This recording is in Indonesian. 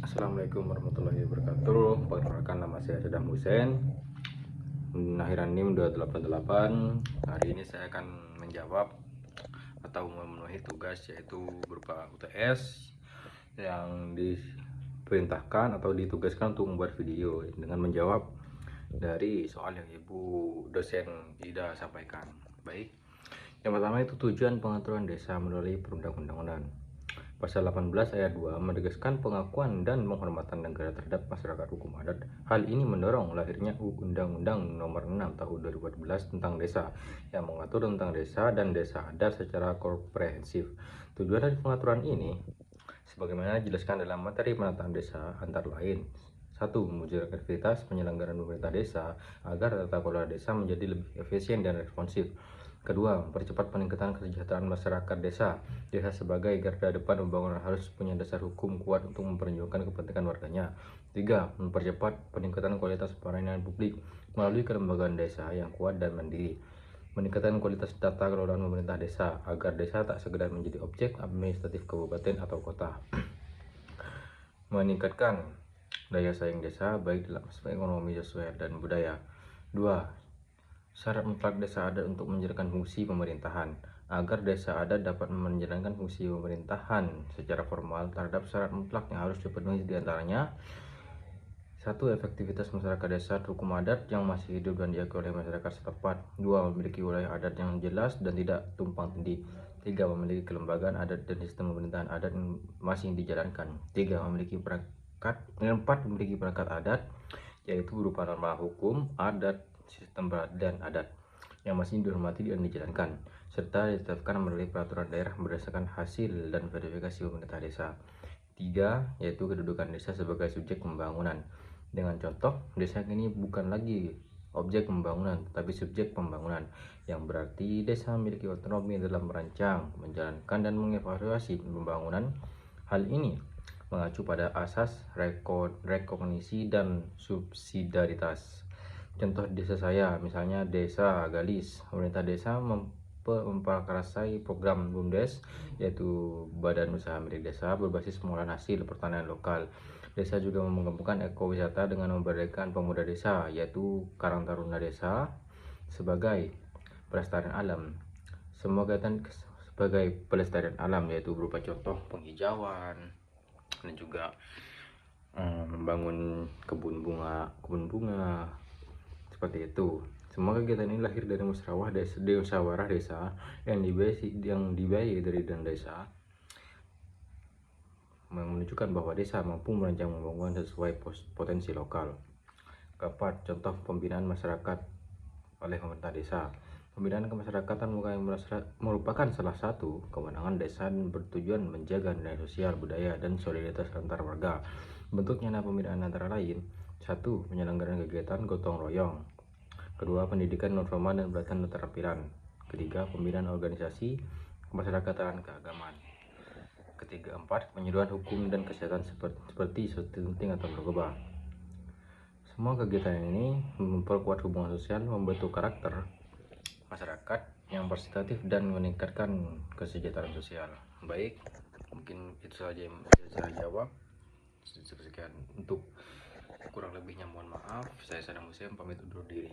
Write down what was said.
Assalamualaikum warahmatullahi wabarakatuh. Perkenalkan, nama saya Saddam Hussein, akhiran NIM 288. Hari ini saya akan menjawab atau memenuhi tugas, yaitu berupa UTS yang diperintahkan atau ditugaskan untuk membuat video dengan menjawab dari soal yang Ibu dosen Ida sampaikan. Baik, yang pertama itu tujuan pengaturan desa melalui perundang-undangan. Pasal 18 ayat 2 menegaskan pengakuan dan penghormatan negara terhadap masyarakat hukum adat. Hal ini mendorong lahirnya Undang-Undang Nomor 6 Tahun 2014 tentang Desa yang mengatur tentang desa dan desa adat secara komprehensif. Tujuan dari pengaturan ini sebagaimana dijelaskan dalam materi penataan desa antara lain: 1. Mewujudkan aktivitas penyelenggaraan pemerintah desa agar tata kelola desa menjadi lebih efisien dan responsif. Kedua, mempercepat peningkatan kesejahteraan masyarakat desa. Desa sebagai garda depan pembangunan harus punya dasar hukum kuat untuk memperjuangkan kepentingan warganya. 3. Mempercepat peningkatan kualitas pelayanan publik melalui kelembagaan desa yang kuat dan mandiri. Meningkatkan kualitas data kelolaan pemerintah desa agar desa tak sekedar menjadi objek administratif kabupaten atau kota. Meningkatkan daya saing desa baik dalam aspek ekonomi, sosial, dan budaya. 2. Syarat mutlak desa adat untuk menjalankan fungsi pemerintahan. Agar desa adat dapat menjalankan fungsi pemerintahan secara formal, terhadap syarat mutlak yang harus dipenuhi diantaranya: 1. Efektivitas masyarakat desa hukum adat yang masih hidup dan diakui oleh masyarakat setempat. 2. Memiliki wilayah adat yang jelas dan tidak tumpang tindih. 3. Memiliki kelembagaan adat dan sistem pemerintahan adat yang masih dijalankan. 4. Memiliki perangkat adat, yaitu berupa norma hukum adat, sistem peradilan adat yang masih dihormati dan dijalankan, serta ditetapkan melalui peraturan daerah berdasarkan hasil dan verifikasi pemerintah desa. 3. Yaitu kedudukan desa sebagai subjek pembangunan. Dengan contoh, desa kini bukan lagi objek pembangunan tetapi subjek pembangunan, yang berarti desa memiliki otonomi dalam merancang, menjalankan, dan mengevaluasi pembangunan. Hal ini mengacu pada asas rekognisi dan subsidiaritas. Contoh desa saya, misalnya Desa Galis. Pemerintah desa memprakarsai program BUMDes, yaitu Badan Usaha Milik Desa, berbasis pengolahan hasil pertanian lokal. Desa juga mengembangkan ekowisata dengan memberdayakan pemuda desa, yaitu Karang Taruna Desa, sebagai pelestarian alam. Semua kegiatan sebagai pelestarian alam, yaitu berupa contoh penghijauan dan juga membangun kebun bunga seperti itu. Semua kegiatan ini lahir dari musyawarah desa yang dibiayai dari dana desa, menunjukkan bahwa desa mampu merancang pembangunan sesuai potensi lokal. Keempat, contoh pembinaan masyarakat oleh pemerintah desa. Pembinaan kemasyarakatan merupakan salah satu kewenangan desa dan bertujuan menjaga nilai sosial, budaya, dan solidaritas antar warga. Bentuk nyata pembinaan antara lain: 1. Penyelenggaraan kegiatan gotong royong. 2. Pendidikan non-formal dan pelatihan keterampilan. 3. Pembinaan organisasi kemasyarakatan keagamaan. 4. Penyuluhan hukum dan kesehatan seperti stunting atau narkoba. Semua kegiatan ini memperkuat hubungan sosial, membentuk karakter masyarakat yang partisipatif, dan meningkatkan kesejahteraan sosial. Baik, mungkin itu saja yang bisa saya jawab. Sekian, untuk kurang lebihnya mohon maaf. Saya Saddam Hussein pamit undur diri.